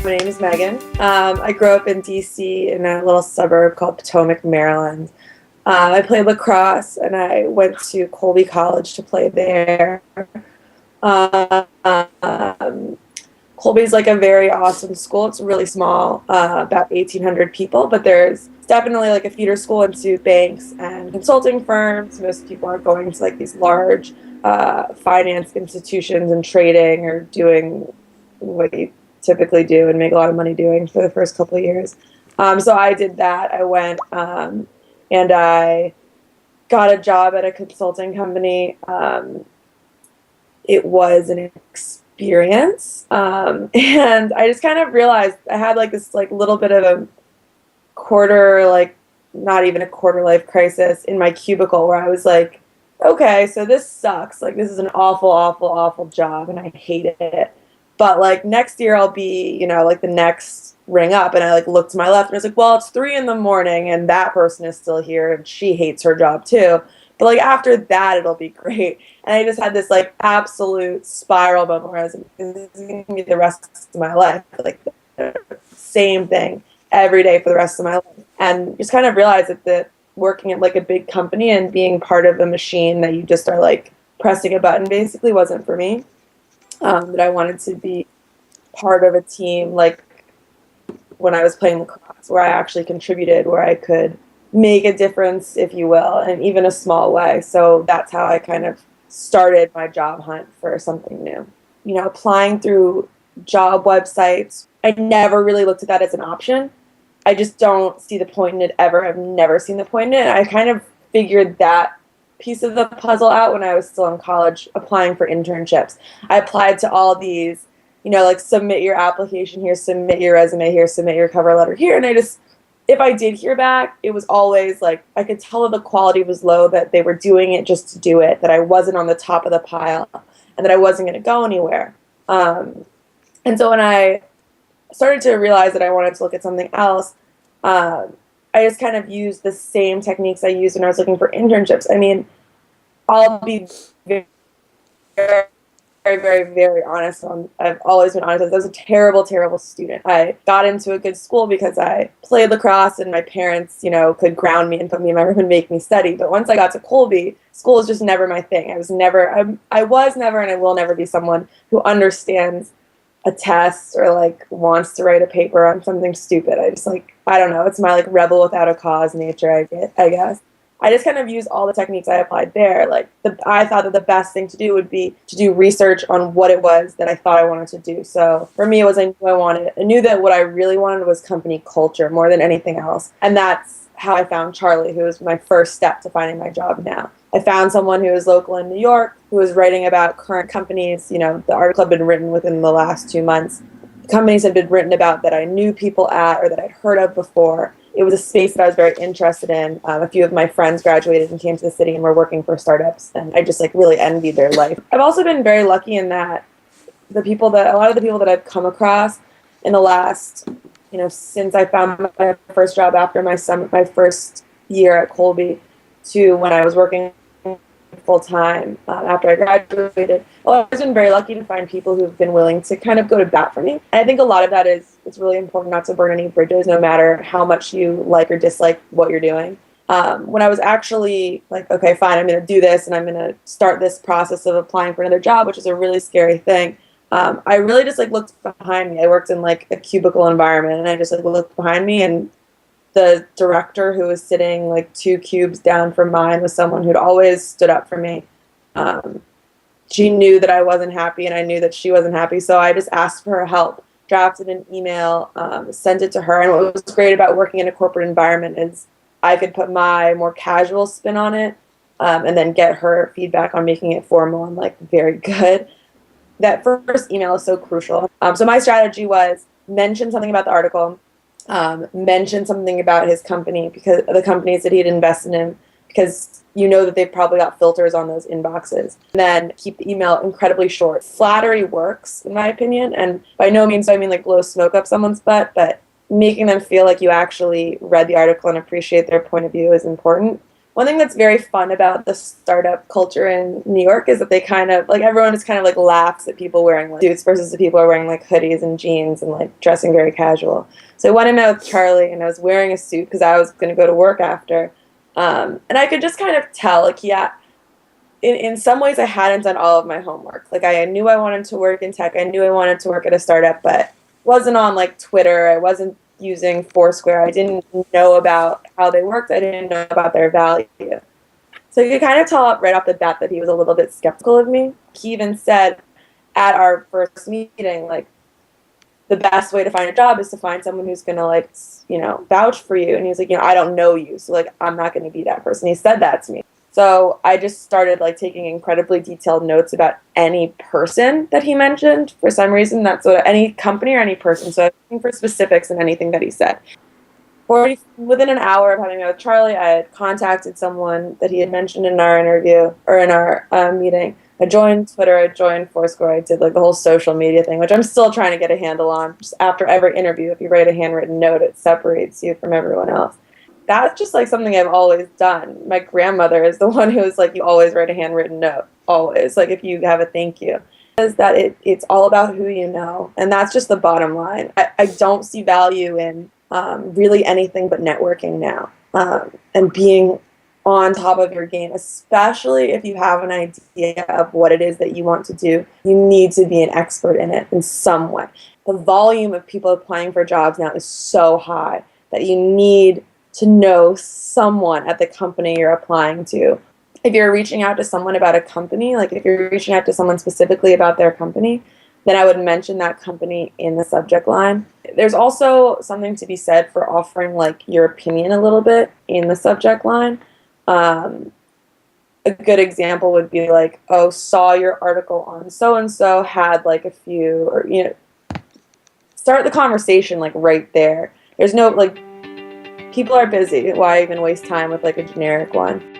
My name is Megan. I grew up in DC in a little suburb called Potomac, Maryland. I played lacrosse and I went to Colby College to play there. Um, Colby's like a very awesome school. It's really small, about 1,800 people, but there's definitely like a feeder school into banks and consulting firms. Most people are going to like these large finance institutions and trading or doing what you typically do and make a lot of money doing for the first couple of years. So I did that. I went and I got a job at a consulting company. It was an experience, and I just kind of realized I had like this like little bit of a quarter, like not even a quarter life crisis in my cubicle where I was like, okay, so this sucks. Like this is an awful, awful, awful job, and I hate it. But like next year I'll be, like the next ring up, and I like looked to my left and I was like, well, it's 3 a.m. and that person is still here and she hates her job too. But like after that it'll be great. And I just had this like absolute spiral moment where I was like, this is gonna be the rest of my life. Like the same thing every day for the rest of my life. And just kind of realized that working at like a big company and being part of a machine that you just are like pressing a button basically wasn't for me. That I wanted to be part of a team like when I was playing lacrosse, where I actually contributed, where I could make a difference, if you will, and even a small way. So that's how I kind of started my job hunt for something new. Applying through job websites, I never really looked at that as an option. I just don't see the point in it ever. I've never seen the point in it. I kind of figured that piece of the puzzle out when I was still in college applying for internships. I applied to all these, like submit your application here, submit your resume here, submit your cover letter here. And if I did hear back, it was always like, I could tell that the quality was low, that they were doing it just to do it, that I wasn't on the top of the pile, and that I wasn't going to go anywhere. And so when I started to realize that I wanted to look at something else, I just kind of used the same techniques I used when I was looking for internships. I mean, I'll be very, very, very, very honest. I've always been honest. I was a terrible, terrible student. I got into a good school because I played lacrosse and my parents, could ground me and put me in my room and make me study. But once I got to Colby, school was just never my thing. I was never, and I will never be someone who understands a test or like wants to write a paper on something stupid. I don't know. It's my like rebel without a cause nature, I guess. I just kind of use all the techniques I applied there. I thought that the best thing to do would be to do research on what it was that I thought I wanted to do. So for me, it was I knew that what I really wanted was company culture more than anything else. And that's how I found Charlie, who was my first step to finding my job now. I found someone who was local in New York, who was writing about current companies. The article had been written within the last 2 months. Companies had been written about that I knew people at or that I'd heard of before. It was a space that I was very interested in. A few of my friends graduated and came to the city and were working for startups, and I just really envied their life. I've also been very lucky in that a lot of the people that I've come across in the last, since I found my first job after my first year at Colby to when I was working full time after I graduated. Well, I've been very lucky to find people who've been willing to kind of go to bat for me. And I think a lot of that is it's really important not to burn any bridges, no matter how much you like or dislike what you're doing. When I was actually like, okay, fine, I'm going to do this and I'm going to start this process of applying for another job, which is a really scary thing. I really just looked behind me. I worked in a cubicle environment, and I just looked behind me, and the director, who was sitting 2 cubes down from mine, was someone who'd always stood up for me. She knew that I wasn't happy, and I knew that she wasn't happy, so I just asked for her help, drafted an email, sent it to her. And what was great about working in a corporate environment is I could put my more casual spin on it, and then get her feedback on making it formal and very good. That first email is so crucial. So my strategy was mention something about the article, mention something about his company, because the companies that he had invested in, because that they've probably got filters on those inboxes. And then keep the email incredibly short. Flattery works, in my opinion, and by no means do I mean blow smoke up someone's butt, but making them feel like you actually read the article and appreciate their point of view is important. One thing that's very fun about the startup culture in New York is that they kind of like everyone just kind of like laughs at people wearing like suits versus the people who are wearing like hoodies and jeans and like dressing very casual. So I went in with Charlie and I was wearing a suit because I was going to go to work after, and I could just kind of tell like yeah, in some ways I hadn't done all of my homework. Like I knew I wanted to work in tech. I knew I wanted to work at a startup, but wasn't on like Twitter. I wasn't using Foursquare. I didn't know about how they worked. I didn't know about their value. So you could kind of tell right off the bat that he was a little bit skeptical of me. He even said at our first meeting, like, the best way to find a job is to find someone who's going to, like, vouch for you. And he was like, I don't know you. So, like, I'm not going to be that person. He said that to me. So I just started, like, taking incredibly detailed notes about any person that he mentioned. For some reason, that's what any company or any person. So I was looking for specifics in anything that he said. Within an hour of having met with Charlie, I had contacted someone that he had mentioned in our interview or in our meeting. I joined Twitter, I joined Foursquare, I did like the whole social media thing, which I'm still trying to get a handle on. Just after every interview, if you write a handwritten note, it separates you from everyone else. That's just like something I've always done. My grandmother is the one who was like, you always write a handwritten note, always. Like if you have a thank you. Is that it's all about who you know, and that's just the bottom line. I don't see value in really anything but networking now, and being on top of your game, especially if you have an idea of what it is that you want to do. You need to be an expert in it in some way. The volume of people applying for jobs now is so high that you need to know someone at the company you're applying to. If you're reaching out to someone about a company, like if you're reaching out to someone specifically about their company, then I would mention that company in the subject line. There's also something to be said for offering like your opinion a little bit in the subject line. A good example would be like, oh, saw your article on so-and-so, had like a few, or, start the conversation like right there. There's no, like, people are busy. Why even waste time with like a generic one?